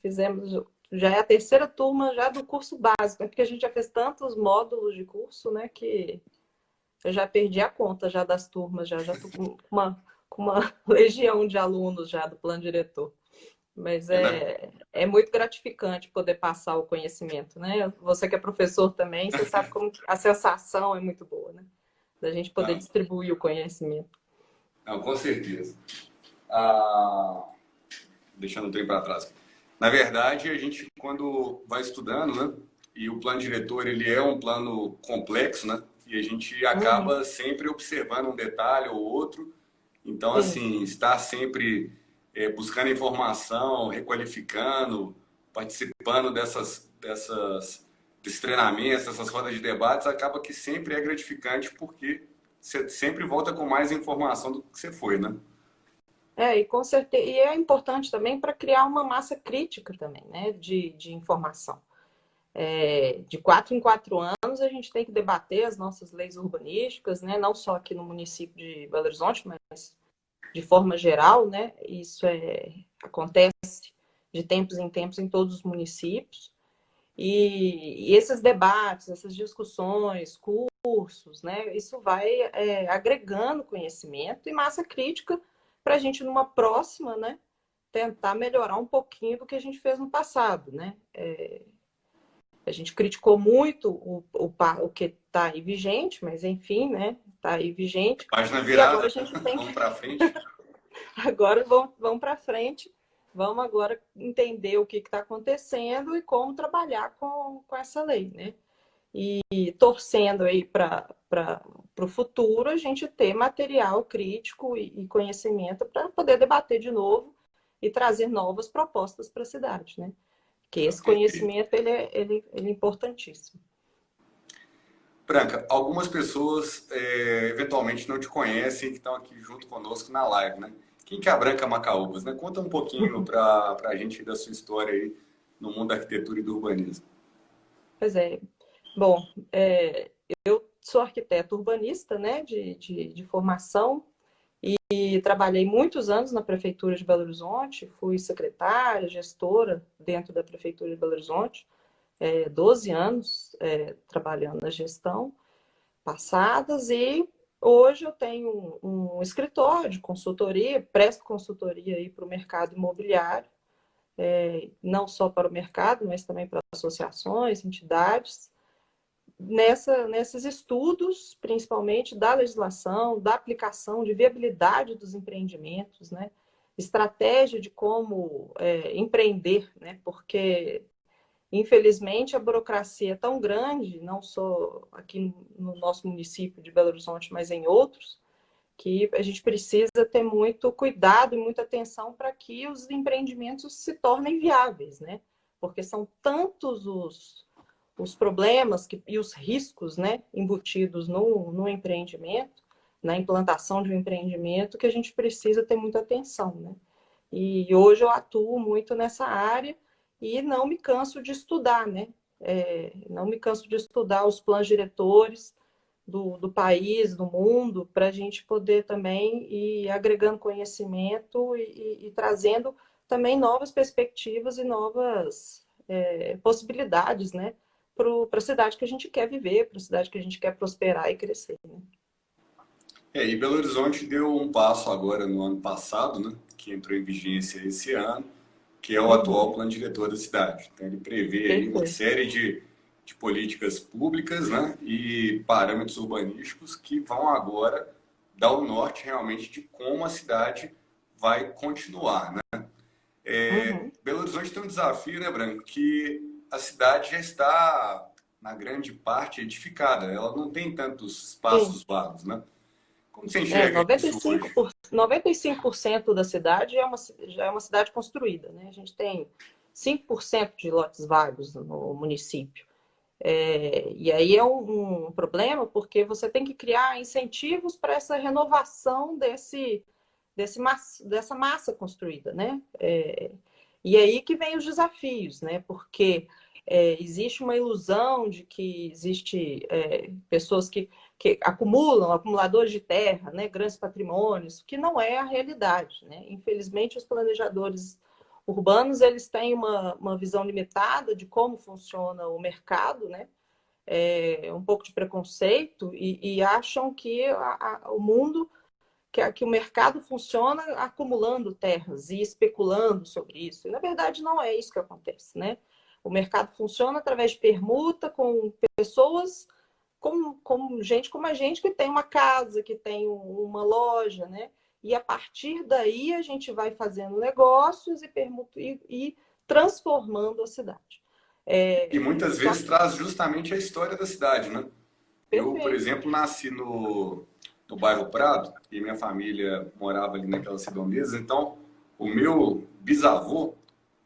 fizemos, já é a terceira turma já do curso básico, porque a gente já fez tantos módulos de curso, né, que eu já perdi a conta já das turmas, já estou com uma legião de alunos já do plano diretor. Mas É, né? é muito gratificante poder passar o conhecimento, né? Você que é professor também, você sabe como a sensação é muito boa, né? Da gente poder Não, distribuir o conhecimento. não, com certeza. Ah, deixando o trem para trás. Na verdade, a gente, quando vai estudando, né? E o plano diretor, ele é um plano complexo, né? E a gente Uhum, acaba sempre observando um detalhe ou outro. Então, sim. assim, estar sempre buscando informação, requalificando, participando desses treinamentos, dessas rodas de debates, acaba que sempre é gratificante porque você sempre volta com mais informação do que você foi, né? E com certeza, e é importante também para criar uma massa crítica também, né? De informação. De 4 em 4 anos a gente tem que debater as nossas leis urbanísticas, né? Não só aqui no município de Belo Horizonte, mas de forma geral, né? Isso acontece de tempos em tempos em todos os municípios. E esses debates, essas discussões, cursos, né? Isso vai agregando conhecimento e massa crítica para a gente, numa próxima, né? Tentar melhorar um pouquinho do que a gente fez no passado, né? A gente criticou muito o que está aí vigente, mas enfim, né? Está aí vigente. Página E agora a virada, gente tem vamos que. para frente. Agora vamos para frente. Vamos agora entender o que está acontecendo e como trabalhar com essa lei, né? E torcendo aí para o futuro a gente ter material crítico e conhecimento para poder debater de novo e trazer novas propostas para a cidade, né? Que Não, esse perfeito. conhecimento ele é importantíssimo. Branca, algumas pessoas eventualmente não te conhecem que estão aqui junto conosco na live, né? Quem que é a Branca Macaúbas, né? Conta um pouquinho para a gente da sua história aí no mundo da arquitetura e do urbanismo. Pois é. Bom, eu sou arquiteta urbanista, né, de formação, e trabalhei muitos anos na Prefeitura de Belo Horizonte, fui secretária, gestora dentro da Prefeitura de Belo Horizonte, 12 anos trabalhando na gestão passadas, e hoje eu tenho um escritório de consultoria, presto consultoria aí para o mercado imobiliário, não só para o mercado, mas também para associações, entidades, nesses estudos, principalmente da legislação, da aplicação de viabilidade dos empreendimentos, né? Estratégia de como empreender, né? Porque, infelizmente, a burocracia é tão grande, não só aqui no nosso município de Belo Horizonte, mas em outros, que a gente precisa ter muito cuidado e muita atenção para que os empreendimentos se tornem viáveis, né? Porque são tantos os problemas e os riscos, né, embutidos no empreendimento, na implantação de um empreendimento, que a gente precisa ter muita atenção, né? E hoje eu atuo muito nessa área e não me canso de estudar, né? Não me canso de estudar os planos diretores do país, do mundo, para a gente poder também ir agregando conhecimento e trazendo também novas perspectivas e novas possibilidades, né? Para a cidade que a gente quer viver, para a cidade que a gente quer prosperar e crescer, né? E Belo Horizonte deu um passo agora no ano passado, né? Que entrou em vigência esse ano, que é o atual Uhum, plano diretor da cidade. Então, ele prevê aí uma perfeito. série de políticas públicas, né, e parâmetros urbanísticos que vão agora dar o norte realmente de como a cidade vai continuar, né? Uhum. Belo Horizonte tem um desafio, né, Branco, que a cidade já está, na grande parte, edificada. Ela não tem tantos Sim. espaços vagos, né? Como você enxerga isso hoje? 95% da cidade já é uma cidade construída, né? A gente tem 5% de lotes vagos no município. E aí é um problema, porque você tem que criar incentivos para essa renovação dessa massa construída, né? E aí que vem os desafios, né? Porque existe uma ilusão de que existe pessoas que acumulam, acumuladores de terra, né? Grandes patrimônios, que não é a realidade, né? Infelizmente, os planejadores urbanos, eles têm uma visão limitada de como funciona o mercado, né? Um pouco de preconceito e acham que o mundo, que o mercado funciona acumulando terras e especulando sobre isso. E, na verdade, não é isso que acontece, né? O mercado funciona através de permuta com pessoas, como gente como a gente, que tem uma casa, que tem uma loja, né? E a partir daí a gente vai fazendo negócios e transformando a cidade. E muitas Só vezes que traz justamente a história da cidade, né? Eu, por perfeito. exemplo, nasci no bairro Prado e minha família morava ali naquelas redondezas. Então, o meu bisavô,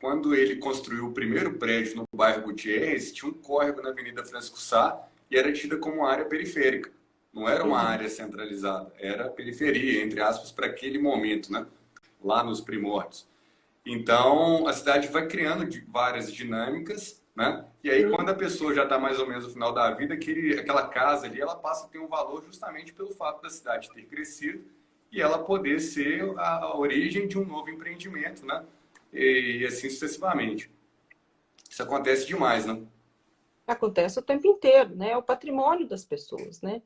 quando ele construiu o primeiro prédio no bairro Gutierrez, tinha um córrego na Avenida Francisco Sá e era tida como área periférica. Não era uma Uhum. área centralizada, era periferia, entre aspas, para aquele momento, né? Lá nos primórdios. Então, a cidade vai criando várias dinâmicas, né? E aí, Sim, quando a pessoa já está mais ou menos no final da vida, aquela casa ali, ela passa a ter um valor justamente pelo fato da cidade ter crescido e ela poder ser a origem de um novo empreendimento, né? E assim sucessivamente. Isso acontece demais, né? acontece o tempo inteiro, né? É o patrimônio das pessoas, né?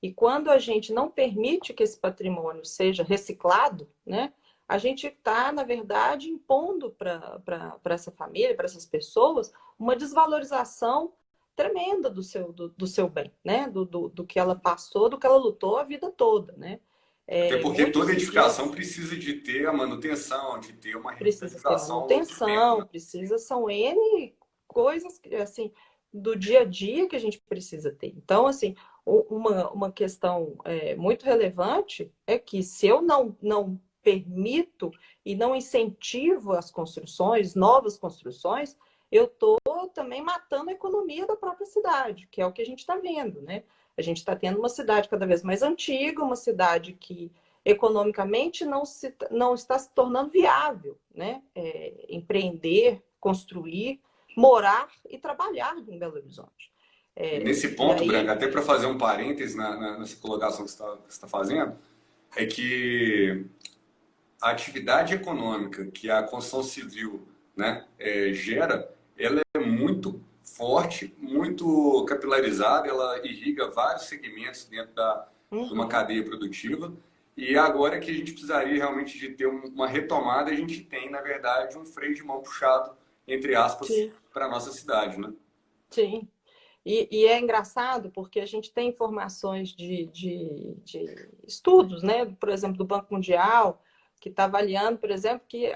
E quando a gente não permite que esse patrimônio seja reciclado, né? A gente está, na verdade, impondo para essa família, para essas pessoas, uma desvalorização tremenda do seu bem, né? Do que ela passou, do que ela lutou a vida toda, né? Até porque Muito toda esses edificação dias precisa de ter a manutenção, de ter uma precisa ter revitalização ao longo do tempo, né? manutenção, são N coisas assim do dia a dia que a gente precisa ter. Então, assim, uma questão muito relevante é que se eu não permito e não incentivo as construções, novas construções, eu estou também matando a economia da própria cidade, que é o que a gente está vendo, né? A gente está tendo uma cidade cada vez mais antiga, uma cidade que economicamente não está se tornando viável, né? Empreender, construir, morar e trabalhar em Belo Horizonte. E nesse E ponto, Branca, aí, até para fazer um parênteses nessa colocação que você está fazendo, é que a atividade econômica que a construção civil, né, gera, ela é muito forte, muito capilarizada, ela irriga vários segmentos dentro de uma uhum, cadeia produtiva. E agora que a gente precisaria realmente de ter uma retomada, a gente tem, na verdade, um freio de mão puxado, entre aspas, sim, para a nossa cidade, né? sim. E é engraçado porque a gente tem informações de estudos, né? Por exemplo, do Banco Mundial, que está avaliando, por exemplo, que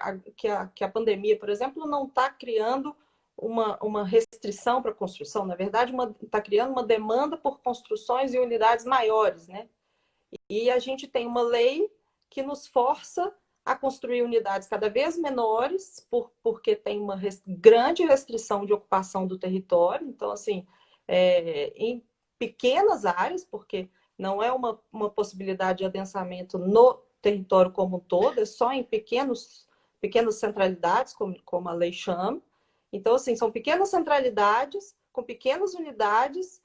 a pandemia, por exemplo, não está criando uma restrição para a construção. Na verdade, está criando uma demanda por construções e unidades maiores, né? E a gente tem uma lei que nos força a construir unidades cada vez menores, porque tem uma grande restrição de ocupação do território. Então, assim, em pequenas áreas, porque não é uma possibilidade de adensamento no território como um todo, é só em pequenas centralidades, como a lei chama. Então, assim, são pequenas centralidades, com pequenas unidades,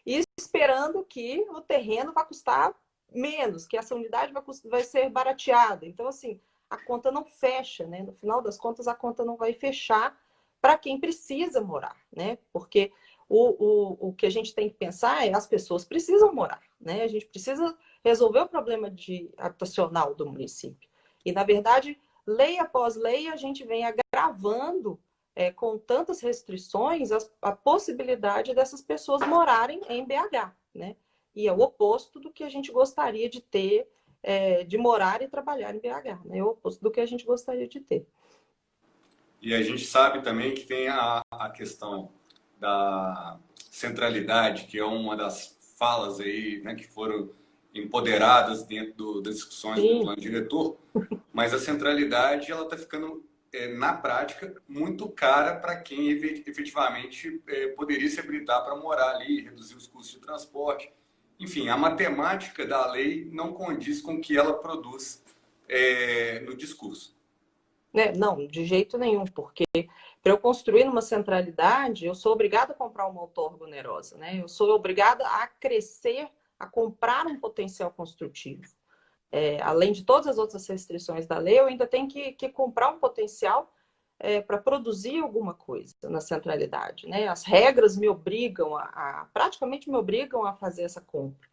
e esperando que o terreno vai custar menos, que essa unidade vai ser barateada. Então, assim, a conta não fecha, né? No final das contas, a conta não vai fechar para quem precisa morar, né? Porque o que a gente tem que pensar é as pessoas precisam morar, né? A gente precisa resolver o problema habitacional do município. E, na verdade, lei após lei, a gente vem agravando com tantas restrições, a possibilidade dessas pessoas morarem em BH, né? E é o oposto do que a gente gostaria de ter, de morar e trabalhar em BH, né? É o oposto do que a gente gostaria de ter. E a gente sabe também que tem a questão da centralidade, que é uma das falas aí, né, que foram empoderadas dentro das discussões do Sim, plano diretor, mas a centralidade ela está ficando na prática muito cara para quem efetivamente poderia se habilitar para morar ali, reduzir os custos de transporte. Enfim, a matemática da lei não condiz com o que ela produz no discurso. né? Não, de jeito nenhum, porque para eu construir numa centralidade, eu sou obrigada a comprar uma outorga onerosa, né? Eu sou obrigada a crescer, a comprar um potencial construtivo. Além de todas as outras restrições da lei, eu ainda tenho que comprar um potencial para produzir alguma coisa na centralidade, né? As regras me obrigam praticamente me obrigam a fazer essa compra.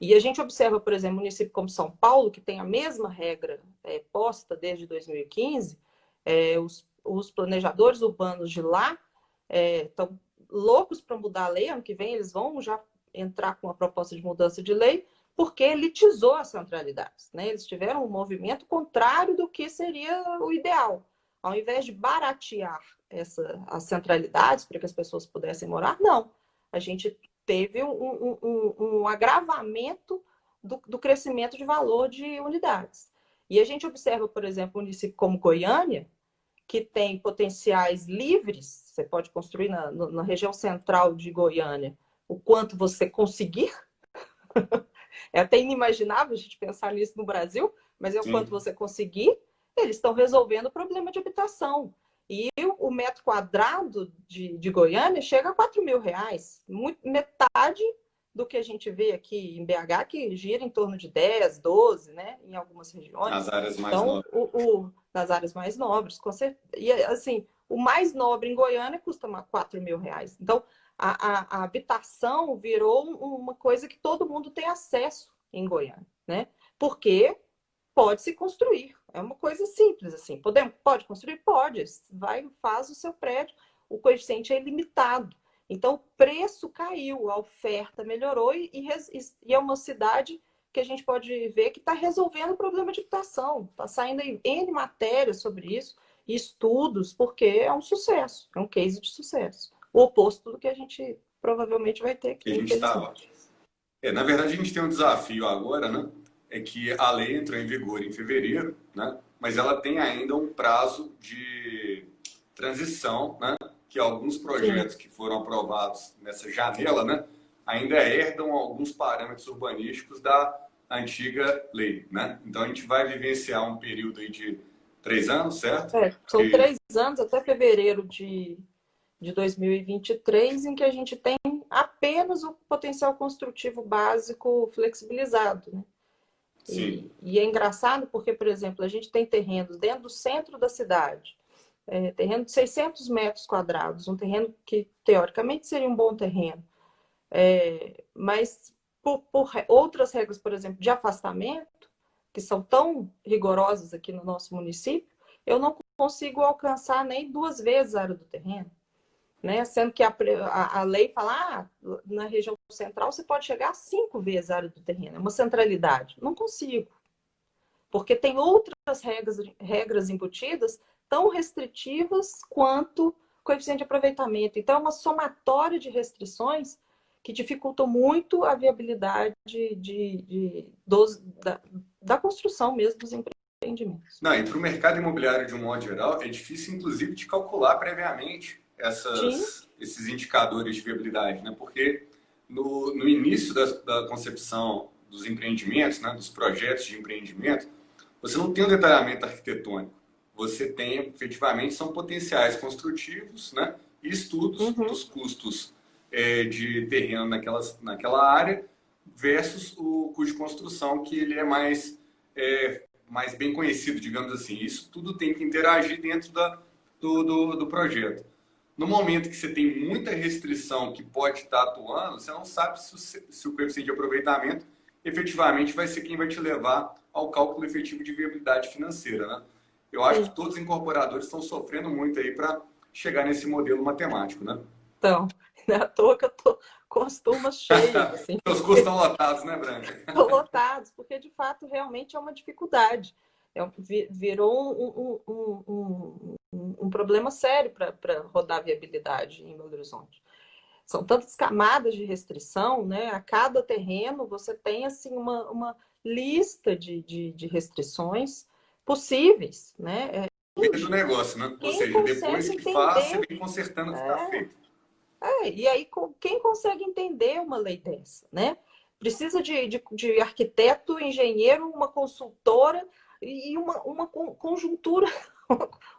E a gente observa, por exemplo, um município como São Paulo, que tem a mesma regra posta desde 2015, os planejadores urbanos de lá estão loucos para mudar a lei. Ano que vem eles vão já entrar com uma proposta de mudança de lei, porque elitizou as centralidades, né? Eles tiveram um movimento contrário do que seria o ideal. Ao invés de baratear as centralidades para que as pessoas pudessem morar, não. A gente teve um agravamento do crescimento de valor de unidades. E a gente observa, por exemplo, um município como Goiânia, que tem potenciais livres, você pode construir na região central de Goiânia o quanto você conseguir. É até inimaginável a gente pensar nisso no Brasil, mas é o quanto você conseguir. Eles estão resolvendo o problema de habitação. E o metro quadrado de Goiânia chega a R$ 4.000. Metade do que a gente vê aqui em BH, que gira em torno de 10, 12, né? Em algumas regiões. Nas áreas mais nobres. Nas áreas mais nobres, com certeza. E assim, o mais nobre em Goiânia custa R$ 4.000. Então, a habitação virou uma coisa que todo mundo tem acesso em Goiânia, né? Porque pode se construir. É uma coisa simples, assim. Pode construir? Pode. Faz o seu prédio. O coeficiente é ilimitado. Então, o preço caiu, a oferta melhorou e é uma cidade que a gente pode ver que está resolvendo o problema de habitação. Está saindo N matérias sobre isso, estudos, porque é um sucesso, é um case de sucesso. O oposto do que a gente provavelmente vai ter aqui. Que a gente estava. Na verdade, a gente tem um desafio agora, né? É que a lei entrou em vigor em fevereiro, né? Mas ela tem ainda um prazo de transição, né? Que alguns projetos que foram aprovados nessa janela, né? Ainda herdam alguns parâmetros urbanísticos da antiga lei, né? Então, a gente vai vivenciar um período aí de 3 anos, certo? São 3 anos, até fevereiro de 2023, em que a gente tem apenas o potencial construtivo básico flexibilizado, né? Sim. E é engraçado porque, por exemplo, a gente tem terrenos dentro do centro da cidade, terreno de 600 metros quadrados, um terreno que, teoricamente, seria um bom terreno, mas por outras regras, por exemplo, de afastamento, que são tão rigorosas aqui no nosso município, eu não consigo alcançar nem 2 vezes a área do terreno. Né? Sendo que a lei fala, na região central você pode chegar a 5 vezes a área do terreno, é uma centralidade. Não consigo, porque tem outras regras embutidas tão restritivas quanto coeficiente de aproveitamento. Então, é uma somatória de restrições que dificultam muito a viabilidade da construção mesmo dos empreendimentos. Não, e para o mercado imobiliário de um modo geral, é difícil, inclusive, de calcular previamente esses indicadores de viabilidade, né? Porque no início da concepção dos empreendimentos, né, dos projetos de empreendimento, você não tem um detalhamento arquitetônico. Você tem, efetivamente, são potenciais construtivos, né, e estudos dos custos de terreno naquela área versus o custo de construção, que ele é mais bem conhecido, digamos assim. Isso tudo tem que interagir dentro do projeto. No momento que você tem muita restrição que pode estar atuando, você não sabe se o coeficiente de aproveitamento efetivamente vai ser quem vai te levar ao cálculo efetivo de viabilidade financeira, né? Eu acho que todos os incorporadores estão sofrendo muito aí para chegar nesse modelo matemático, né? Então, não é à toa que eu tô com as turmas cheias. Assim, os custos estão lotados, né, Branca? Estão lotados, porque de fato realmente é uma dificuldade. Virou um problema sério para rodar a viabilidade em Belo Horizonte. São tantas camadas de restrição, né? A cada terreno você tem assim, uma lista de restrições possíveis, né? Do negócio, né? Ou seja, depois que faz, você vem consertando o que está feito. E aí, quem consegue entender uma lei dessa, né? Precisa de arquiteto, engenheiro, uma consultora e uma conjuntura,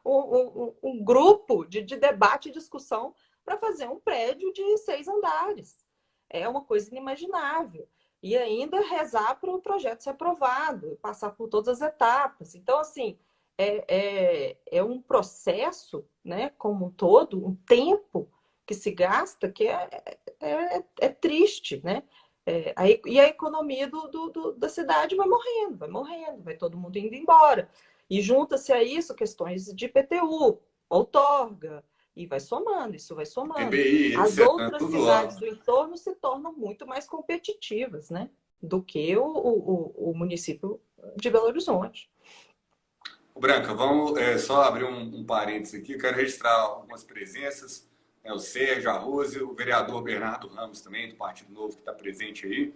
um grupo de debate e discussão para fazer um prédio de 6 andares. É uma coisa inimaginável. e ainda rezar para o projeto ser aprovado, passar por todas as etapas. Então, assim, é um processo, né, como um todo, um tempo que se gasta que é triste, né? E a economia da cidade vai morrendo, vai todo mundo indo embora. E junta-se a isso questões de IPTU, outorga, e vai somando, isso vai somando. TBI, As etc. outras Tudo lá. cidades do entorno se tornam muito mais competitivas, né? Do que o município de Belo Horizonte. Branca, vamos só abrir um parênteses aqui. Eu quero registrar algumas presenças. O Sérgio Arroz, o vereador Bernardo Ramos também, do Partido Novo, que está presente aí.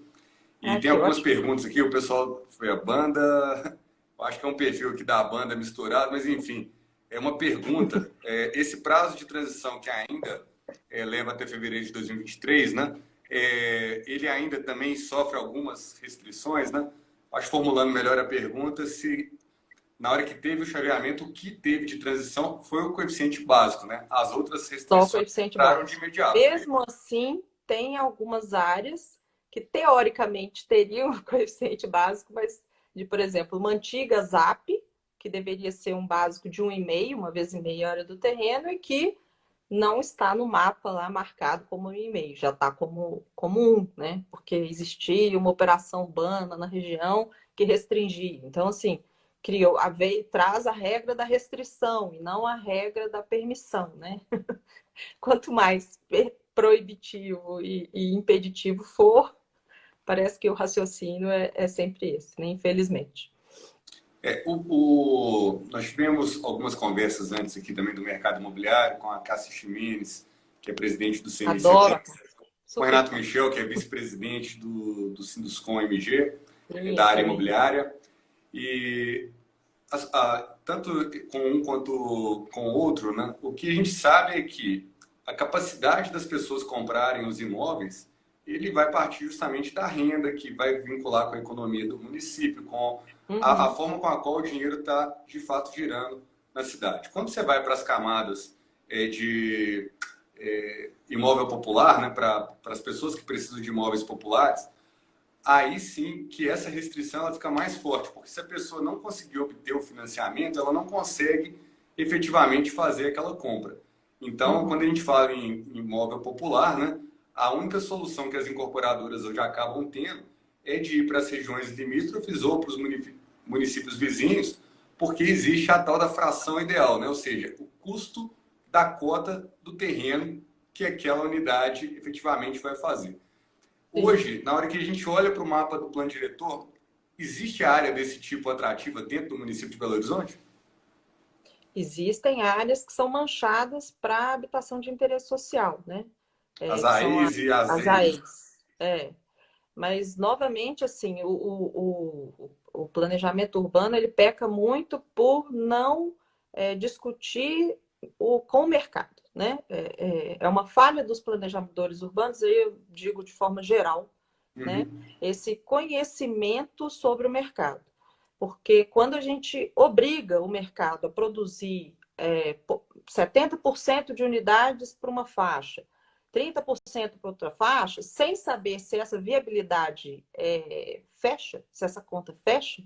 E tem Que algumas ótimo. perguntas aqui. O pessoal foi a banda. Eu acho que é um perfil aqui da banda misturado, mas enfim. É uma pergunta. Esse prazo de transição que ainda leva até fevereiro de 2023, né? Ele ainda também sofre algumas restrições, né? Acho formulando melhor a pergunta, se na hora que teve o chaveamento, o que teve de transição foi o coeficiente básico, né? As outras Só o restrições coeficiente entraram de básico. imediato, né? Mesmo assim, tem algumas áreas que teoricamente teriam o coeficiente básico, mas por exemplo, uma antiga ZAP, que deveria ser um básico de 1,5, uma vez em meia hora do terreno, e que não está no mapa lá marcado como 1,5, já está como 1, né? Porque existia uma operação urbana na região que restringia. Então, assim, traz a regra da restrição e não a regra da permissão, né? Quanto mais proibitivo e impeditivo for, parece que o raciocínio é sempre esse, né? Infelizmente. Nós tivemos algumas conversas antes aqui também do mercado imobiliário com a Cássia Ximenes, que é presidente do CMC, Adoro. com o Super Renato fã. Michel, que é vice-presidente do Sinduscom MG, da Isso, área amigo. imobiliária. E tanto com um quanto com o outro, né? O que a gente sabe é que a capacidade das pessoas comprarem os imóveis, ele vai partir justamente da renda, que vai vincular com a economia do município, com a Uhum. forma com a qual o dinheiro está, de fato, girando na cidade. Quando você vai para as camadas de imóvel popular, né, para as pessoas que precisam de imóveis populares, aí sim que essa restrição ela fica mais forte, porque se a pessoa não conseguir obter o financiamento, ela não consegue efetivamente fazer aquela compra. Então, quando a Uhum. gente fala em imóvel popular, né, a única solução que as incorporadoras hoje acabam tendo é de ir para as regiões limítrofes ou para os municípios vizinhos, porque existe a tal da fração ideal, né? Ou seja, o custo da cota do terreno que aquela unidade efetivamente vai fazer. Sim. Hoje, na hora que a gente olha para o mapa do plano diretor, existe área desse tipo atrativa dentro do município de Belo Horizonte? Existem áreas que são manchadas para habitação de interesse social, né? As Que são AEs e as as EIs. AEs. Mas, novamente, assim, o planejamento urbano ele peca muito por não discutir com o mercado, né? É uma falha dos planejadores urbanos, aí eu digo de forma geral, né? Uhum. Esse conhecimento sobre o mercado. Porque quando a gente obriga o mercado a produzir 70% de unidades para uma faixa, 30% para outra faixa, sem saber se essa viabilidade fecha, se essa conta fecha,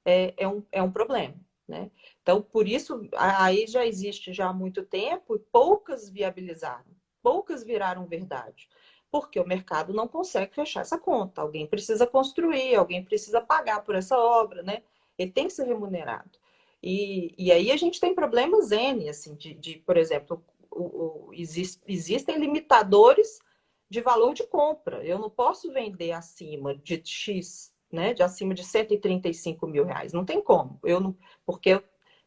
é um problema. Né? Então, por isso, aí já existe já há muito tempo e poucas viabilizaram, poucas viraram verdade. Porque o mercado não consegue fechar essa conta. Alguém precisa construir, alguém precisa pagar por essa obra, né? Ele tem que ser remunerado. E aí a gente tem problemas N, assim, por exemplo, existem limitadores de valor de compra. Eu não posso vender acima de X, né? De acima de R$ 135.000. Não tem como. Eu não,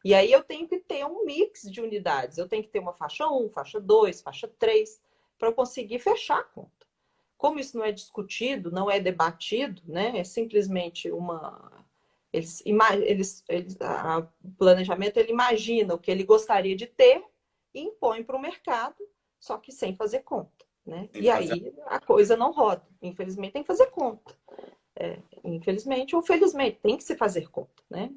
e aí eu tenho que ter um mix de unidades. Eu tenho que ter uma faixa 1, faixa 2, faixa 3, para eu conseguir fechar a conta. Como isso não é discutido, não é debatido, né? É simplesmente uma. O planejamento ele imagina o que ele gostaria de ter e impõe para o mercado, só que sem fazer conta. Né? Tem E que fazer. aí a coisa não roda. Infelizmente, tem que fazer conta. Infelizmente ou felizmente, tem que se fazer conta. Né?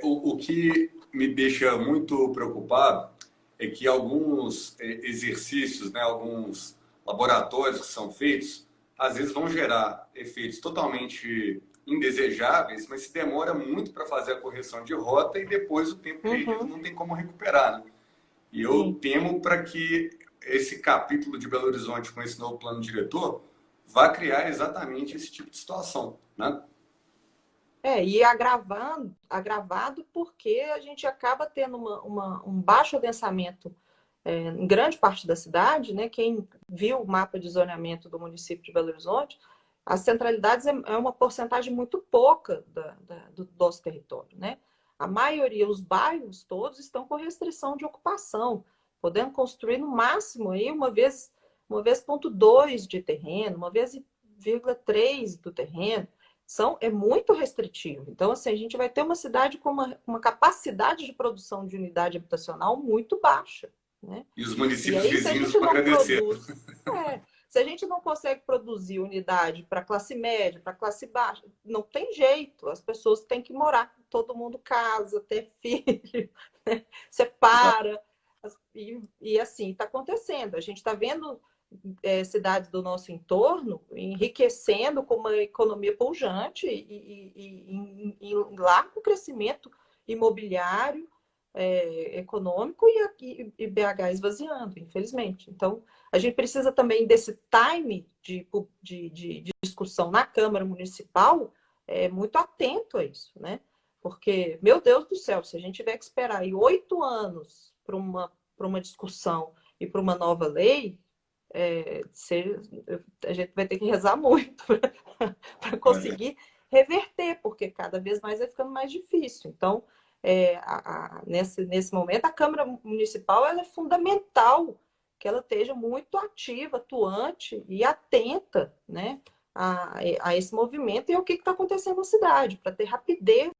O que me deixa muito preocupado é que alguns exercícios, né, alguns laboratórios que são feitos, às vezes vão gerar efeitos totalmente indesejáveis, mas se demora muito para fazer a correção de rota e depois o tempo perdido Uhum, não tem como recuperar, né? E eu sim. temo para que esse capítulo de Belo Horizonte com esse novo plano diretor vá criar exatamente esse tipo de situação, né? E agravado porque a gente acaba tendo um baixo adensamento em grande parte da cidade, né? Quem viu o mapa de zoneamento do município de Belo Horizonte, as centralidades é uma porcentagem muito pouca do nosso território, né? A maioria, os bairros todos estão com restrição de ocupação, podendo construir no máximo aí uma vez 0,2 de terreno, uma vez 0,3 do terreno. É muito restritivo. Então, assim, a gente vai ter uma cidade com uma capacidade de produção de unidade habitacional muito baixa, né? E os E municípios aí, se a vizinhos gente vão não agradecer. produz, se a gente não consegue produzir unidade para classe média, para classe baixa, não tem jeito. As pessoas têm que morar. Todo mundo casa, ter filho, né? Separa. E assim, está acontecendo. A gente está vendo cidades do nosso entorno enriquecendo com uma economia pujante e largo crescimento imobiliário, econômico e BH esvaziando, infelizmente. Então, a gente precisa também desse time de discussão na Câmara Municipal muito atento a isso, né? Porque, meu Deus do céu, se a gente tiver que esperar aí 8 anos para uma discussão e para uma nova lei, a gente vai ter que rezar muito para É, conseguir reverter, porque cada vez mais vai ficando mais difícil. Então, nesse momento, a Câmara Municipal ela é fundamental que ela esteja muito ativa, atuante e atenta, né, a esse movimento e ao que está acontecendo na cidade, para ter rapidez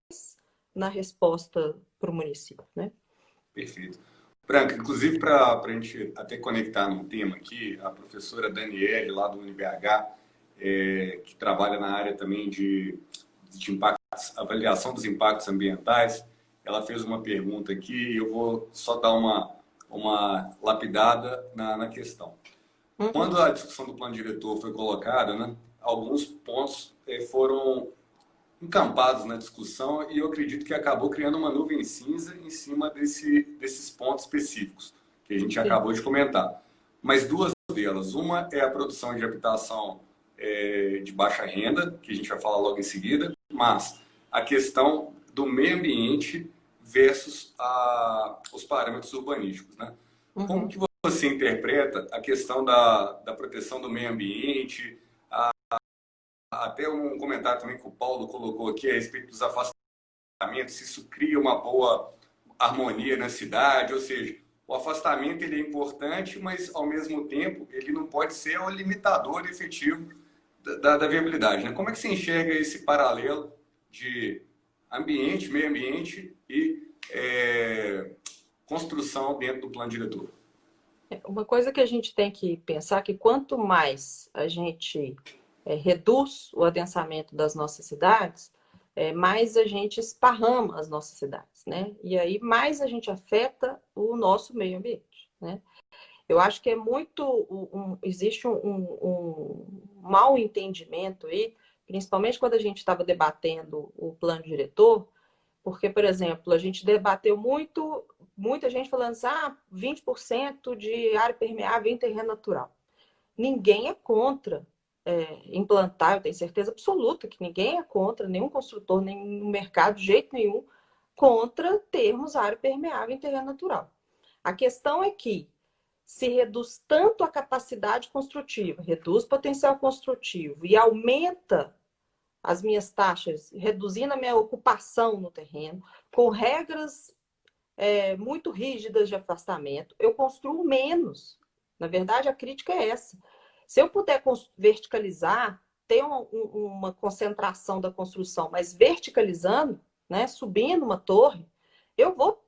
na resposta para o município, né? perfeito. Branca, inclusive para a gente até conectar num tema aqui, a professora Daniele, lá do UniBH, que trabalha na área também de impactos, avaliação dos impactos ambientais, ela fez uma pergunta aqui e eu vou só dar uma lapidada na questão. Uhum. Quando a discussão do plano diretor foi colocada, né, alguns pontos foram encampados na discussão e eu acredito que acabou criando uma nuvem cinza em cima desses pontos específicos que a gente Sim. acabou de comentar. Mas duas delas, uma é a produção de habitação de baixa renda, que a gente vai falar logo em seguida, mas a questão do meio ambiente versus os parâmetros urbanísticos, né? Como Uhum. que você interpreta a questão da proteção do meio ambiente, até um comentário também que o Paulo colocou aqui a respeito dos afastamentos, se isso cria uma boa harmonia na cidade, ou seja, o afastamento ele é importante, mas ao mesmo tempo ele não pode ser o limitador efetivo da viabilidade, né? Como é que você enxerga esse paralelo de ambiente, meio ambiente e construção dentro do plano diretor? Uma coisa que a gente tem que pensar é que quanto mais a gente reduz o adensamento das nossas cidades, mais a gente esparrama as nossas cidades, né? E aí mais a gente afeta o nosso meio ambiente, né? Eu acho que existe um mau entendimento aí, principalmente quando a gente estava debatendo o plano diretor, porque, por exemplo, a gente debateu muita gente falando assim, 20% de área permeável em terreno natural. Ninguém é contra implantar, eu tenho certeza absoluta que ninguém é contra, nenhum construtor, nem no mercado, de jeito nenhum, contra termos área permeável em terreno natural. A questão é que se reduz tanto a capacidade construtiva, reduz o potencial construtivo e aumenta as minhas taxas, reduzindo a minha ocupação no terreno, com regras muito rígidas de afastamento, eu construo menos. Na verdade, a crítica é essa. Se eu puder verticalizar, ter uma concentração da construção, mas verticalizando, né, subindo uma torre, eu vou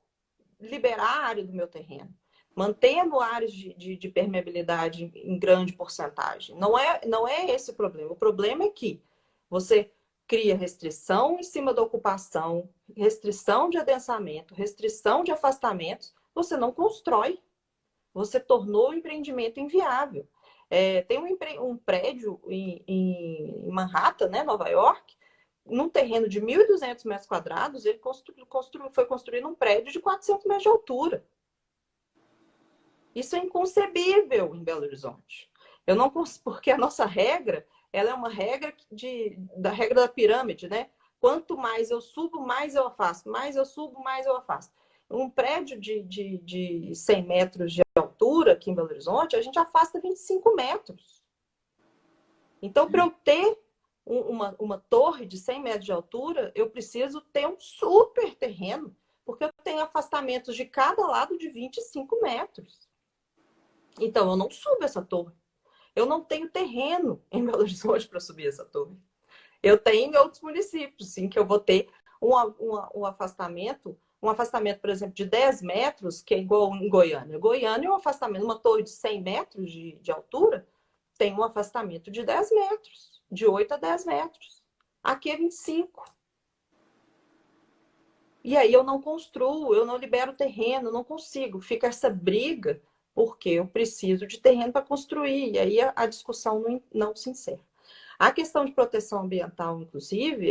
liberar a área do meu terreno, mantendo áreas de permeabilidade em grande porcentagem. Não é esse o problema. O problema é que você cria restrição em cima da ocupação, restrição de adensamento, restrição de afastamentos, você não constrói. Você tornou o empreendimento inviável. Tem um prédio em Manhattan, né, Nova York, num terreno de 1.200 metros quadrados, ele foi construído um prédio de 400 metros de altura. Isso é inconcebível em Belo Horizonte. Eu não consigo, porque a nossa regra, ela é uma regra da regra da pirâmide, né? Quanto mais eu subo, mais eu afasto. Mais eu subo, mais eu afasto. Um prédio de 100 metros de altura aqui em Belo Horizonte, a gente afasta 25 metros. Então, para eu ter uma torre de 100 metros de altura, eu preciso ter um super terreno, porque eu tenho afastamentos de cada lado de 25 metros. Então, eu não subo essa torre. Eu não tenho terreno em Belo Horizonte para subir essa torre. Eu tenho em outros municípios, sim, que eu vou ter um afastamento, por exemplo, de 10 metros, que é igual em Goiânia. Goiânia é um afastamento, uma torre de 100 metros de altura, tem um afastamento de 10 metros, de 8 a 10 metros. Aqui é 25. E aí eu não construo, eu não libero terreno, não consigo. Fica essa briga, porque eu preciso de terreno para construir. E aí a discussão não se encerra. A questão de proteção ambiental, inclusive,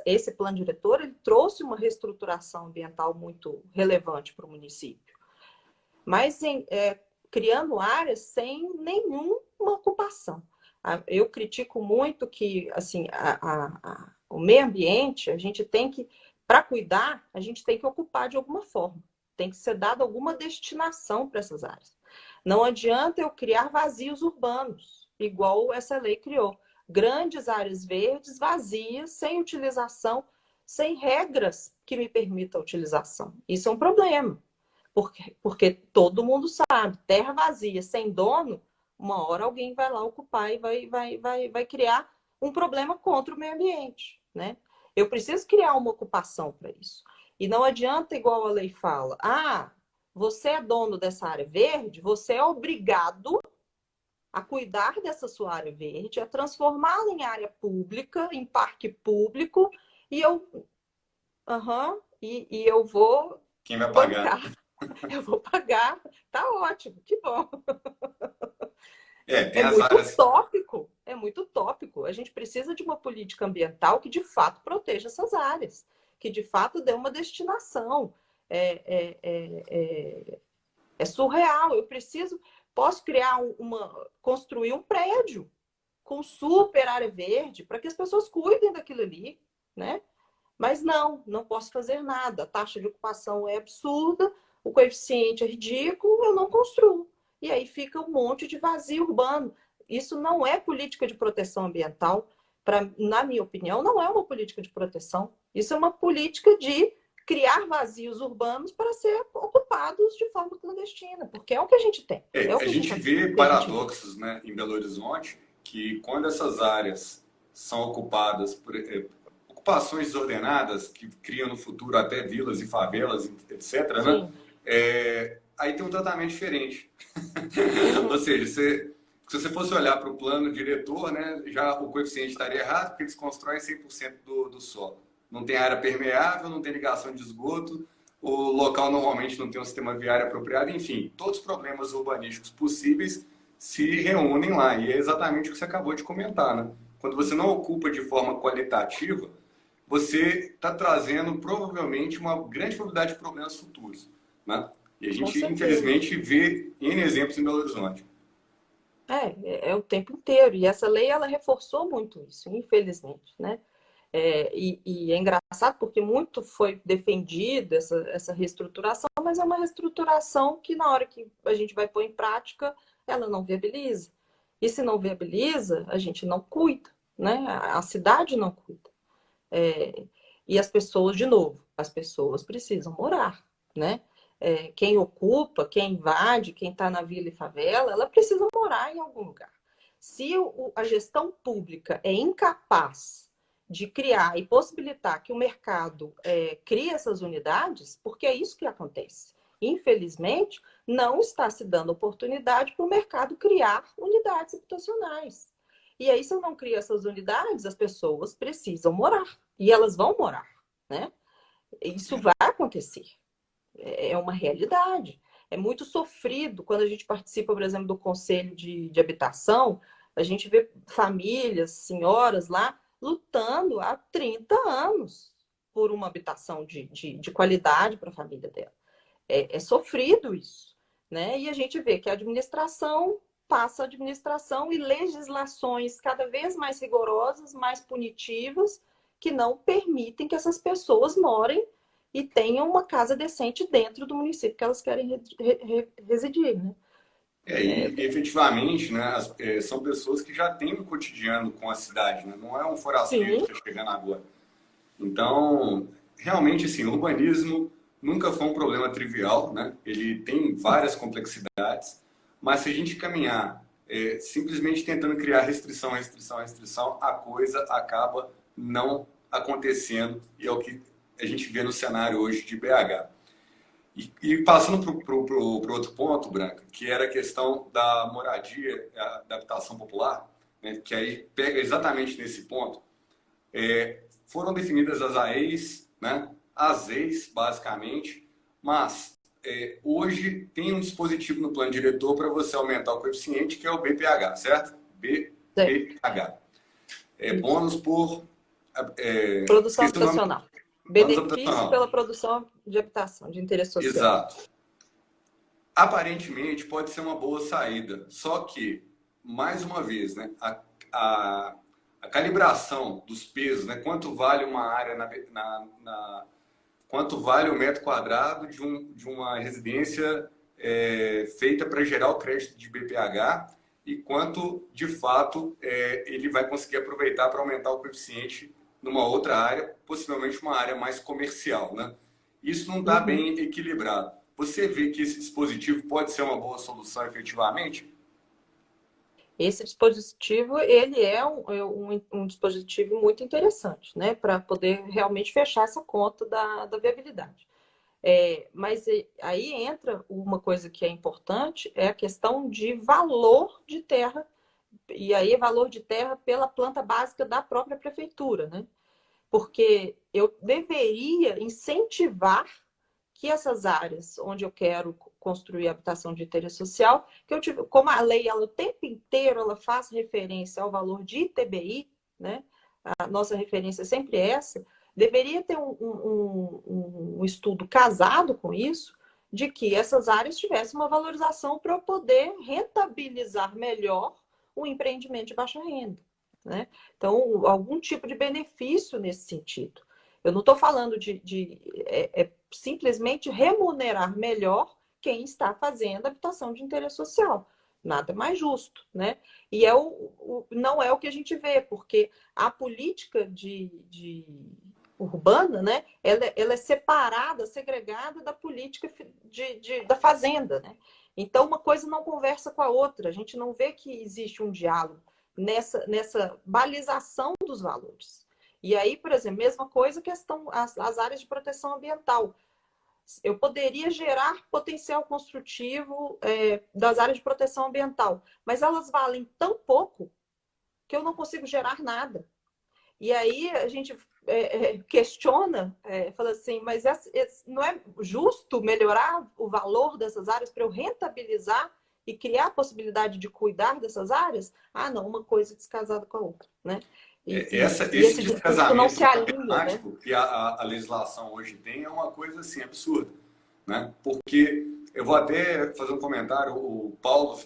esse plano diretor ele trouxe uma reestruturação ambiental muito relevante para o município. Mas criando áreas sem nenhuma ocupação. Eu critico muito que assim, o meio ambiente, a gente tem que, para cuidar, a gente tem que ocupar de alguma forma. Tem que ser dada alguma destinação para essas áreas. Não adianta eu criar vazios urbanos, igual essa lei criou. Grandes áreas verdes, vazias, sem utilização, sem regras que me permitam a utilização. Isso é um problema. Porque todo mundo sabe, terra vazia, sem dono, uma hora alguém vai lá ocupar e vai criar um problema contra o meio ambiente, né? Eu preciso criar uma ocupação para isso. E não adianta, igual a lei fala, você é dono dessa área verde, você é obrigado a cuidar dessa sua área verde, a transformá-la em área pública, em parque público, e eu vou Quem vai bancar. pagar? Eu vou pagar. Tá ótimo, que bom. Tem É as muito áreas. utópico, é muito utópico. A gente precisa de uma política ambiental que de fato proteja essas áreas, que de fato dê uma destinação. É surreal. Posso construir um prédio com super área verde para que as pessoas cuidem daquilo ali, né? Mas não posso fazer nada. A taxa de ocupação é absurda, o coeficiente é ridículo, eu não construo. E aí fica um monte de vazio urbano. Isso não é política de proteção ambiental. Na minha opinião, não é uma política de proteção. Isso é uma política de criar vazios urbanos para ser ocupados de forma clandestina, porque é o que a gente tem. É o A que a gente gente vê permite. paradoxos, né, em Belo Horizonte, que quando essas áreas são ocupadas por ocupações desordenadas, que criam no futuro até vilas e favelas, etc., né, Sim. aí tem um tratamento diferente. Ou Uhum. seja, se você fosse olhar para o plano diretor, né, já o coeficiente estaria errado, porque eles constroem 100% do solo. Não tem área permeável, não tem ligação de esgoto, o local normalmente não tem um sistema viário apropriado, enfim, todos os problemas urbanísticos possíveis se reúnem lá. E é exatamente o que você acabou de comentar, né? Quando você não ocupa de forma qualitativa, você está trazendo provavelmente uma grande probabilidade de problemas futuros, né? E a Com gente, certeza. infelizmente, vê N exemplos em Belo Horizonte. É o tempo inteiro. E essa lei, ela reforçou muito isso, infelizmente, né? E é engraçado porque muito foi defendido essa reestruturação, mas é uma reestruturação que na hora que a gente vai pôr em prática, ela não viabiliza. E se não viabiliza, a gente não cuida, né? A cidade não cuida. E as pessoas, de novo, as pessoas precisam morar, né? Quem ocupa, quem invade, quem está na vila e favela, ela precisa morar em algum lugar. Se a gestão pública é incapaz de criar e possibilitar que o mercado crie essas unidades, porque é isso que acontece. Infelizmente, não está se dando oportunidade para o mercado criar unidades habitacionais. E aí, se eu não crio essas unidades, as pessoas precisam morar. E elas vão morar, né? Isso vai acontecer. É uma realidade. É muito sofrido quando a gente participa, por exemplo, do conselho de habitação, a gente vê famílias, senhoras lá, lutando há 30 anos por uma habitação de qualidade para a família dela. É sofrido isso, né? E a gente vê que a administração passa a administração e legislações cada vez mais rigorosas, mais punitivas, que não permitem que essas pessoas morem e tenham uma casa decente dentro do município que elas querem residir, né? E efetivamente, né, são pessoas que já têm um cotidiano com a cidade, né? Não é um forasteiro Sim. que está chegando agora. Então, realmente, assim, o urbanismo nunca foi um problema trivial, né? Ele tem várias complexidades, mas se a gente caminhar simplesmente tentando criar restrição, restrição, restrição, a coisa acaba não acontecendo, e é o que a gente vê no cenário hoje de BH. E passando para o outro ponto, Branca, que era a questão da moradia, da habitação popular, né, que aí pega exatamente nesse ponto, foram definidas as AEs, né, as EIs, basicamente, mas hoje tem um dispositivo no plano diretor para você aumentar o coeficiente, que é o BPH, certo? BPH. Bônus por... Produção habitacional. Benefício habitacional. pela produção de habitação, de interesse social. Exato. Aparentemente pode ser uma boa saída, só que, mais uma vez, né, a calibração dos pesos, né, quanto vale uma área, quanto vale o metro quadrado de uma residência feita para gerar o crédito de BPH e quanto, de fato, ele vai conseguir aproveitar para aumentar o coeficiente numa outra área, possivelmente uma área mais comercial, né? Isso não está bem equilibrado. Você vê que esse dispositivo pode ser uma boa solução efetivamente? Esse dispositivo, ele é um dispositivo muito interessante, né? Para poder realmente fechar essa conta da viabilidade. Mas aí entra uma coisa que é importante, é a questão de valor de terra, e aí valor de terra pela planta básica da própria prefeitura, né? Porque eu deveria incentivar que essas áreas onde eu quero construir habitação de interesse social, que eu tive, como a lei ela, o tempo inteiro ela faz referência ao valor de ITBI, né? A nossa referência é sempre essa, deveria ter um estudo casado com isso, de que essas áreas tivessem uma valorização para eu poder rentabilizar melhor o empreendimento de baixa renda, né? Então, algum tipo de benefício nesse sentido. Eu não estou falando de simplesmente remunerar melhor quem está fazendo habitação de interesse social. Nada mais justo, né? E não é o que a gente vê, porque a política urbana, né? Ela é separada, segregada da política da fazenda, né? Então, uma coisa não conversa com a outra. A gente não vê que existe um diálogo nessa balização dos valores. E aí, por exemplo, mesma coisa, as áreas de proteção ambiental. Eu poderia gerar potencial construtivo das áreas de proteção ambiental, mas elas valem tão pouco que eu não consigo gerar nada. E aí a gente questiona, fala assim, mas não é justo melhorar o valor dessas áreas para eu rentabilizar e criar a possibilidade de cuidar dessas áreas? Ah, não, uma coisa descasada com a outra, né? Esse discurso não se alinha, né? que a legislação hoje tem é uma coisa assim absurda, né? Porque eu vou até fazer um comentário, o Paulo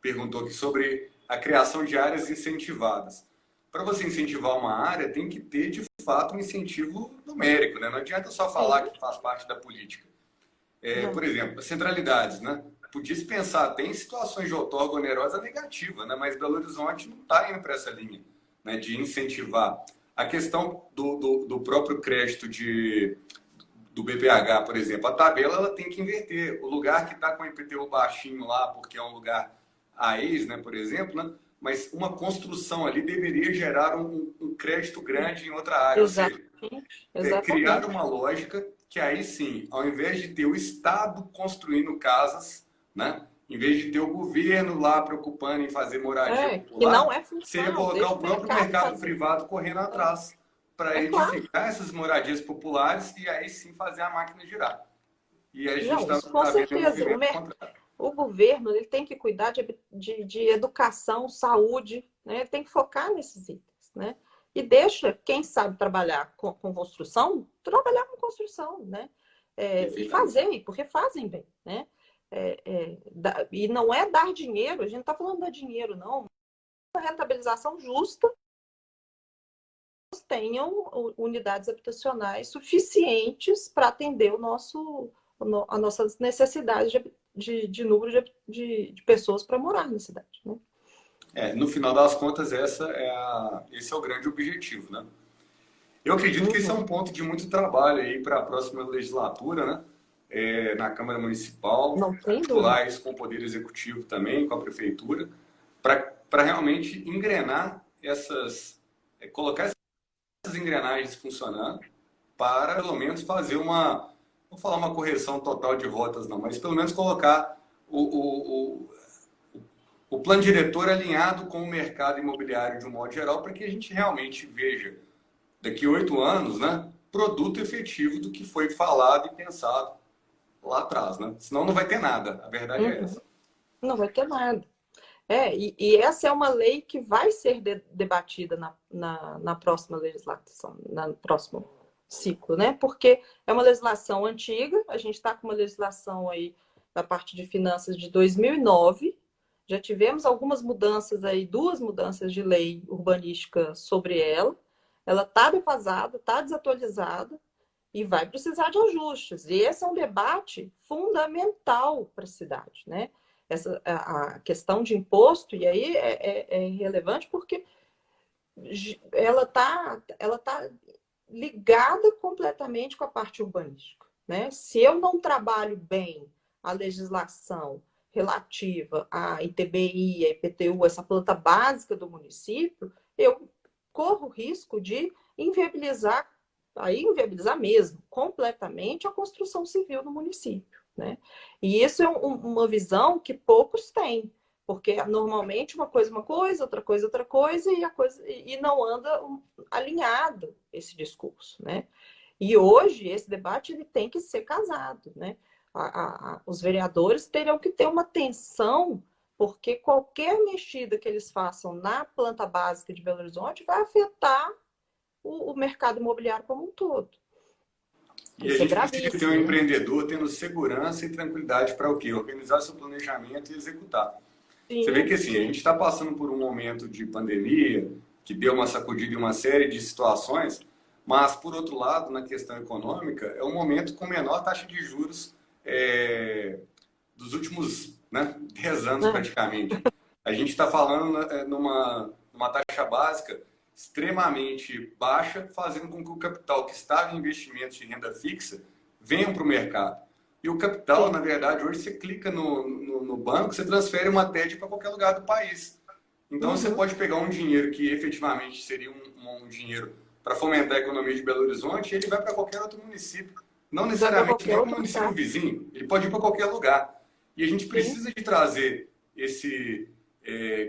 perguntou aqui sobre a criação de áreas incentivadas. Para você incentivar uma área, tem que ter, de fato, um incentivo numérico, né? Não adianta só falar que faz parte da política. Por exemplo, as centralidades, né? Podia se pensar até em situações de outorga onerosa negativa, né? Mas Belo Horizonte não está indo para essa linha, né? De incentivar. A questão do próprio crédito do BPH, por exemplo, a tabela ela tem que inverter. O lugar que está com o IPTU baixinho lá, porque é um lugar AES, né, por exemplo, né? Mas uma construção ali deveria gerar um crédito grande em outra área. Exatamente. Ou seja, criar uma lógica que aí sim, ao invés de ter o Estado construindo casas, né? Em vez de ter o governo lá preocupando em fazer moradia popular, que não é funcional, você ia colocar o próprio mercado privado correndo atrás para edificar essas moradias populares e aí sim fazer a máquina girar. e a gente Não, está isso com vendo um certeza. movimento contrário. O governo ele tem que cuidar de educação, saúde, né? Ele tem que focar nesses itens, né? E deixa quem sabe trabalhar com construção, trabalhar com construção, né? E Perfeitamente. fazer, porque fazem bem, né? E não é dar dinheiro, a gente não está falando de dar dinheiro, não. A rentabilização justa tenham unidades habitacionais suficientes para atender as nossas necessidades de número de pessoas para morar na cidade. Né? No final das contas, esse é o grande objetivo, né? Eu acredito que esse é um ponto de muito trabalho aí para a próxima legislatura, né? Na Câmara Municipal, Não tem dúvida. articular isso com o Poder Executivo também, com a Prefeitura, para realmente engrenar colocar essas engrenagens funcionando para, pelo menos, fazer não vou falar uma correção total de rotas, não, mas pelo menos colocar o plano diretor alinhado com o mercado imobiliário de um modo geral, para que a gente realmente veja, daqui a 8 anos, né, produto efetivo do que foi falado e pensado lá atrás. Né? Senão não vai ter nada, a verdade é essa. Não vai ter nada. E essa é uma lei que vai ser debatida na próxima legislação, no próximo ciclo, né? Porque é uma legislação antiga, a gente está com uma legislação aí da parte de finanças de 2009, já tivemos algumas mudanças aí, 2 mudanças de lei urbanística sobre ela está defasada, está desatualizada e vai precisar de ajustes. E esse é um debate fundamental para a cidade, né? A questão de imposto, e aí é relevante porque ela tá ligada completamente com a parte urbanística. Né? Se eu não trabalho bem a legislação relativa à ITBI, à IPTU, essa planta básica do município, eu corro o risco de inviabilizar mesmo, completamente a construção civil no município. Né? E isso é uma visão que poucos têm, porque normalmente uma coisa, outra coisa, e não anda alinhado esse discurso. Né? E hoje esse debate ele tem que ser casado. Né? Os vereadores terão que ter uma atenção, porque qualquer mexida que eles façam na planta básica de Belo Horizonte vai afetar o mercado imobiliário como um todo. E a gente precisa ter um empreendedor tendo segurança e tranquilidade para o quê? Organizar seu planejamento e executar. Sim. Você vê que assim, a gente está passando por um momento de pandemia, que deu uma sacudida em uma série de situações, mas, por outro lado, na questão econômica, é um momento com menor taxa de juros dos últimos 10 anos, praticamente. A gente está falando numa taxa básica extremamente baixa, fazendo com que o capital que estava em investimentos de renda fixa venham para o mercado. E o capital, na verdade, hoje você clica no banco, você transfere uma TED para qualquer lugar do país. Então, você pode pegar um dinheiro que efetivamente seria um dinheiro para fomentar a economia de Belo Horizonte e ele vai para qualquer outro município. Não necessariamente nem para o município vizinho, ele pode ir para qualquer lugar. E a gente precisa de trazer esse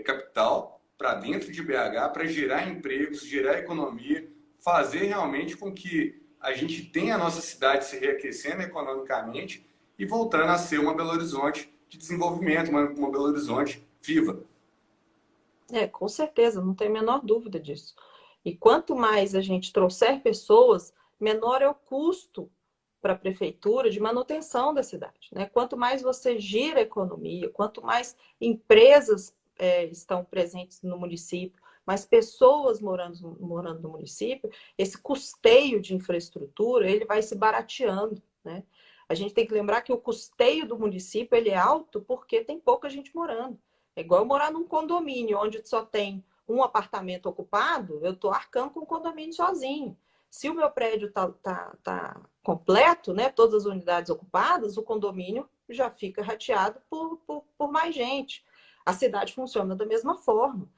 capital para dentro de BH para gerar empregos, gerar economia, fazer realmente com que a gente tenha a nossa cidade se reaquecendo economicamente e voltando a ser uma Belo Horizonte de desenvolvimento, uma Belo Horizonte viva. Com certeza, não tem a menor dúvida disso. E quanto mais a gente trouxer pessoas, menor é o custo para a prefeitura de manutenção da cidade. Né? Quanto mais você gira a economia, quanto mais empresas estão presentes no município, mais pessoas morando no município, esse custeio de infraestrutura ele vai se barateando. Né? A gente tem que lembrar que o custeio do município ele é alto porque tem pouca gente morando. É igual eu morar num condomínio onde só tem um apartamento ocupado, eu estou arcando com o condomínio sozinho. Se o meu prédio tá completo, né, todas as unidades ocupadas, o condomínio já fica rateado por mais gente. A cidade funciona da mesma forma.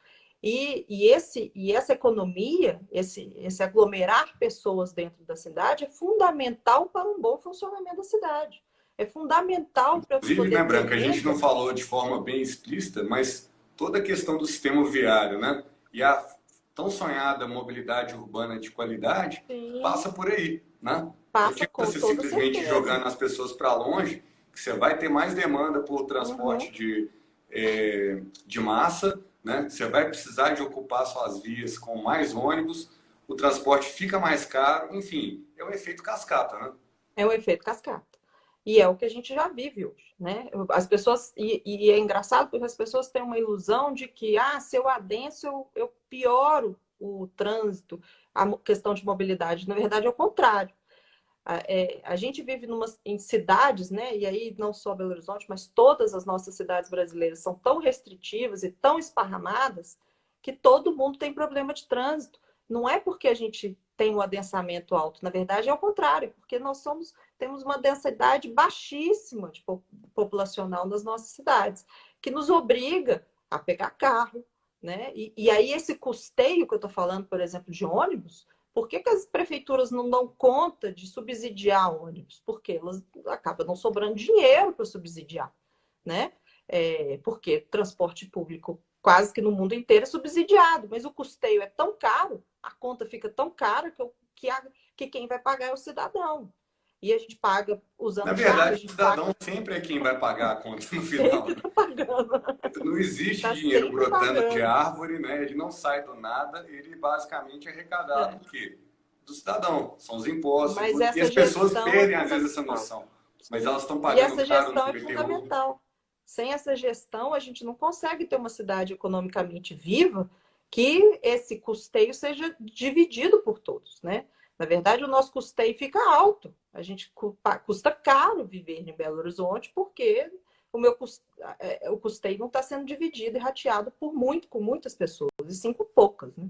E essa economia, esse aglomerar pessoas dentro da cidade é fundamental para um bom funcionamento da cidade. É fundamental para poder... Inclusive, né, Branca, a gente não falou de forma bem explícita, mas toda a questão do sistema viário, né? E a tão sonhada mobilidade urbana de qualidade passa por aí, né? Não Passa adianta com você toda simplesmente certeza. jogando as pessoas para longe, que você vai ter mais demanda por transporte Uhum. de massa, né? Você vai precisar de ocupar suas vias com mais ônibus, o transporte fica mais caro, enfim, é um efeito cascata, né? É o efeito cascata. E é o que a gente já vive hoje, né? As pessoas, e é engraçado porque as pessoas têm uma ilusão de que, se eu adenso, eu pioro o trânsito, a questão de mobilidade. Na verdade, é o contrário. A gente vive em cidades, né? E aí não só Belo Horizonte, mas todas as nossas cidades brasileiras são tão restritivas e tão esparramadas que todo mundo tem problema de trânsito. Não é porque a gente tem um adensamento alto, na verdade é o contrário, porque temos uma densidade baixíssima de populacional nas nossas cidades, que nos obriga a pegar carro, né? E aí esse custeio que eu estou falando, por exemplo, de ônibus, por que as prefeituras não dão conta de subsidiar ônibus? Porque elas acabam não sobrando dinheiro para subsidiar, né? Porque transporte público quase que no mundo inteiro é subsidiado, mas o custeio é tão caro, a conta fica tão cara que quem vai pagar é o cidadão. E a gente paga Na usando chave, a verdade, o gente cidadão paga sempre é quem vai pagar a conta no final, sempre né? tá pagando, Não existe tá dinheiro sempre brotando de pagando. árvore, né? Ele não sai do nada, ele basicamente é arrecadado É. do quê? Do cidadão, são os impostos e Mas tudo. E essa as pessoas gestão é perdem às vezes essa fundamental. noção. Mas Sim. elas estão E pagando essa caro no gestão é IPTU. fundamental. Sem essa gestão, a gente não consegue ter uma cidade economicamente viva que esse custeio seja dividido por todos, né? Na verdade, o nosso custeio fica alto. A gente custa caro viver em Belo Horizonte porque o custeio não está sendo dividido e rateado com muitas pessoas, e sim com poucas, né?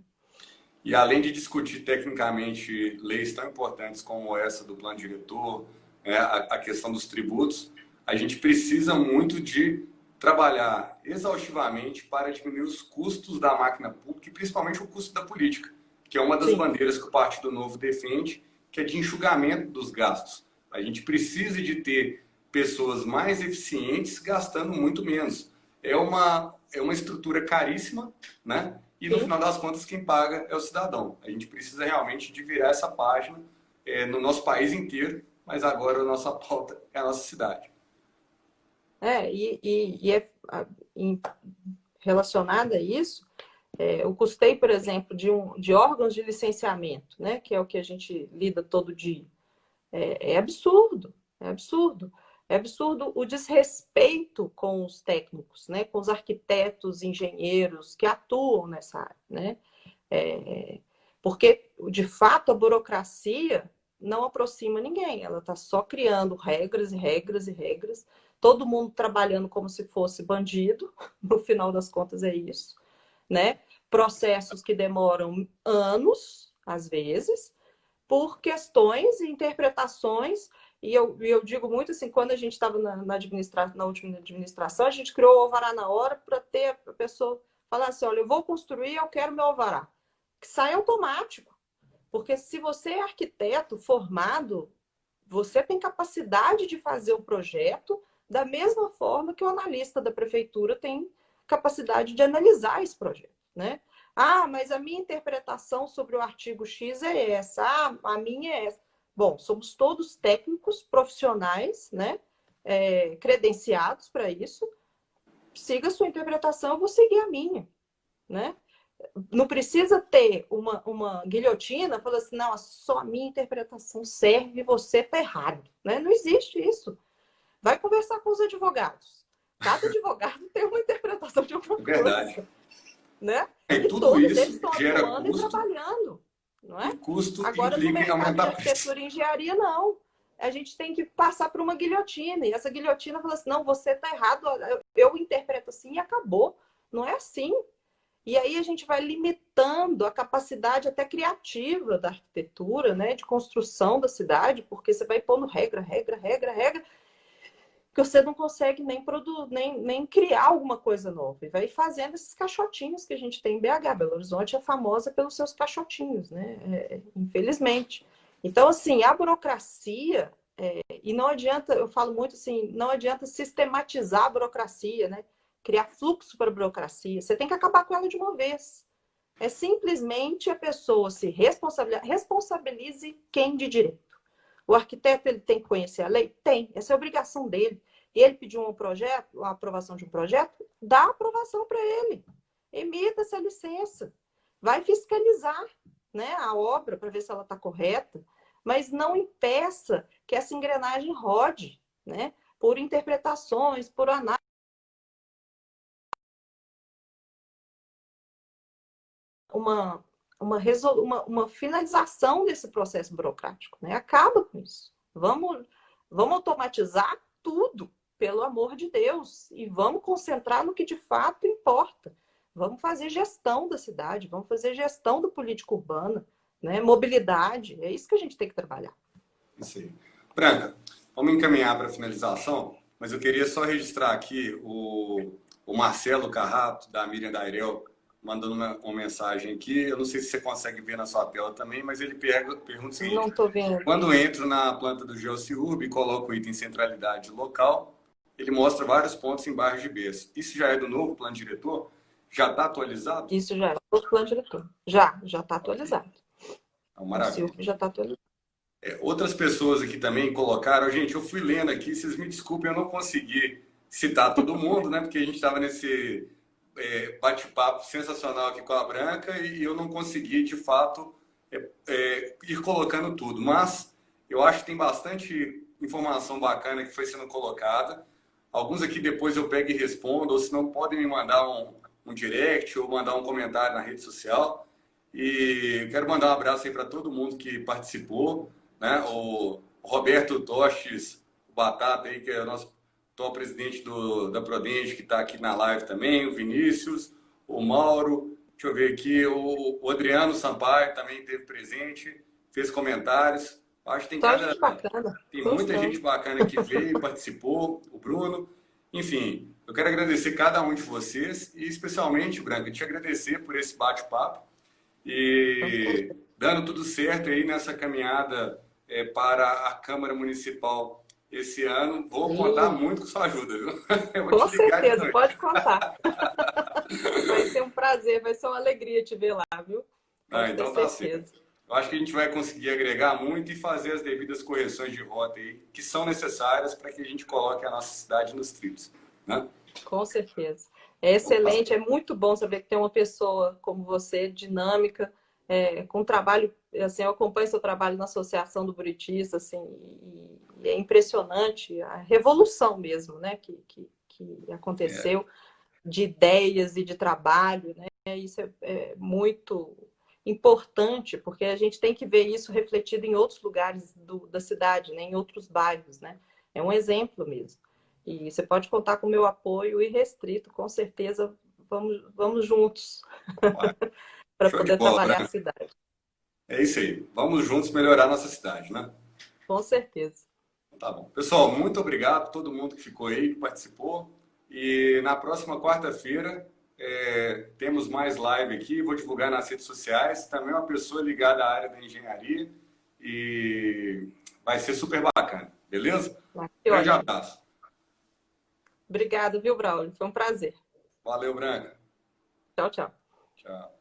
E além de discutir tecnicamente leis tão importantes como essa do plano diretor, a questão dos tributos, a gente precisa muito de trabalhar exaustivamente para diminuir os custos da máquina pública e principalmente o custo da política, que é uma das Sim, bandeiras que o Partido Novo defende, que é de enxugamento dos gastos. A gente precisa de ter pessoas mais eficientes gastando muito menos. É uma estrutura caríssima, né? E no sim. final das contas, quem paga é o cidadão. A gente precisa realmente de virar essa página no nosso país inteiro, mas agora a nossa pauta é a nossa cidade. Em- relacionada a isso, o custeio, por exemplo, de órgãos de licenciamento, né, que é o que a gente lida todo dia, é absurdo, é absurdo. É absurdo o desrespeito com os técnicos, né, com os arquitetos, engenheiros que atuam nessa área, né? É, porque, de fato, a burocracia não aproxima ninguém, ela está só criando regras e regras e regras, todo mundo trabalhando como se fosse bandido, no final das contas é isso, né? Processos que demoram anos, às vezes, por questões e interpretações. E eu digo muito assim, quando a gente estava na última administração, a gente criou o alvará na hora para ter a pessoa falar assim, olha, eu vou construir, eu quero meu alvará. Que sai automático. Porque se você é arquiteto formado, você tem capacidade de fazer o projeto da mesma forma que o analista da prefeitura tem capacidade de analisar esse projeto, né? Mas a minha interpretação sobre o artigo X é essa. A minha é essa. Bom, somos todos técnicos profissionais, né? Credenciados para isso. Siga a sua interpretação, eu vou seguir a minha, né? Não precisa ter uma guilhotina falando assim, não, só a minha interpretação serve, você está errado, né? Não existe isso. Vai conversar com os advogados. Cada advogado tem uma interpretação de alguma É verdade. coisa, né? E E tudo todos eles isso estão gera atuando e custo, trabalhando, não e é? custo Agora, no implica em mercado de aumentar preço. arquitetura e engenharia, não. A gente tem que passar por uma guilhotina, e essa guilhotina fala assim, não, você está errado, eu interpreto assim e acabou. Não é assim. E aí a gente vai limitando a capacidade até criativa da arquitetura, né, de construção da cidade, porque você vai pondo regra, regra, regra, regra, que você não consegue nem criar alguma coisa nova. E vai fazendo esses caixotinhos que a gente tem em BH. Belo Horizonte é famosa pelos seus caixotinhos, né? Infelizmente. Então, assim, a burocracia, e não adianta, eu falo muito assim, não adianta sistematizar a burocracia, né? Criar fluxo para a burocracia. Você tem que acabar com ela de uma vez. É simplesmente a pessoa se responsabilize quem de direito. O arquiteto ele tem que conhecer a lei? Tem. Essa é a obrigação dele. Ele pediu um projeto, a aprovação de um projeto, dá a aprovação para ele. Emita essa licença. Vai fiscalizar, né, a obra para ver se ela está correta, mas não impeça que essa engrenagem rode, né, por interpretações, por análise. Uma finalização desse processo burocrático, né? Acaba com isso. Vamos automatizar tudo, pelo amor de Deus, e vamos concentrar no que de fato importa. Vamos fazer gestão da cidade, vamos fazer gestão da política urbana, né? Mobilidade, é isso que a gente tem que trabalhar. Isso aí. Branca, vamos encaminhar para a finalização, mas eu queria só registrar aqui o Marcelo Carrato, da Miriam Dairel, mandando uma mensagem aqui. Eu não sei se você consegue ver na sua tela também, mas ele pergunta o seguinte: não estou vendo. Quando entro na planta do GeoCiurb e coloco o item centralidade local, ele mostra vários pontos em bairros de berço. Isso já é do novo plano diretor? Já está atualizado? Isso já é do plano diretor. Já está atualizado. Então, maravilha. O CIURB já está atualizado. Outras pessoas aqui também colocaram. Gente, eu fui lendo aqui, vocês me desculpem, eu não consegui citar todo mundo, né? Porque a gente estava nesse bate-papo sensacional aqui com a Branca e eu não consegui, de fato, ir colocando tudo. Mas eu acho que tem bastante informação bacana que foi sendo colocada. Alguns aqui depois eu pego e respondo, ou se não, podem me mandar um direct ou mandar um comentário na rede social. E quero mandar um abraço aí para todo mundo que participou, né? O Roberto Tostes, o Batata aí, que é o nosso atual presidente da Prodente, que está aqui na live também, o Vinícius, o Mauro, deixa eu ver aqui, o Adriano Sampaio também esteve presente, fez comentários. Acho que tem muita gente bacana que veio e participou, o Bruno. Enfim, eu quero agradecer cada um de vocês e especialmente, Branca, te agradecer por esse bate-papo e dando tudo certo aí nessa caminhada para a Câmara Municipal esse ano. Vou contar muito com sua ajuda, viu? Com certeza, pode contar. Vai ser um prazer, vai ser uma alegria te ver lá, viu? Então tá certo. Eu acho que a gente vai conseguir agregar muito e fazer as devidas correções de rota aí, que são necessárias para que a gente coloque a nossa cidade nos trilhos, né? Com certeza. É excelente, é muito bom saber que tem uma pessoa como você, dinâmica, com trabalho, assim, eu acompanho seu trabalho na Associação do Buritista, assim, e é impressionante a revolução mesmo, né, que aconteceu de ideias e de trabalho, né? Isso é muito importante, porque a gente tem que ver isso refletido em outros lugares da cidade, né? Em outros bairros, né? É um exemplo mesmo. E você pode contar com o meu apoio irrestrito, com certeza. Vamos juntos para poder trabalhar a cidade. É isso aí. Vamos juntos melhorar a nossa cidade, né? Com certeza. Tá bom. Pessoal, muito obrigado a todo mundo que ficou aí, que participou. E na próxima quarta-feira temos mais live aqui. Vou divulgar nas redes sociais. Também uma pessoa ligada à área da engenharia. E vai ser super bacana. Beleza? Grande abraço. Obrigada, viu, Braulio? Foi um prazer. Valeu, Branca. Tchau, tchau. Tchau.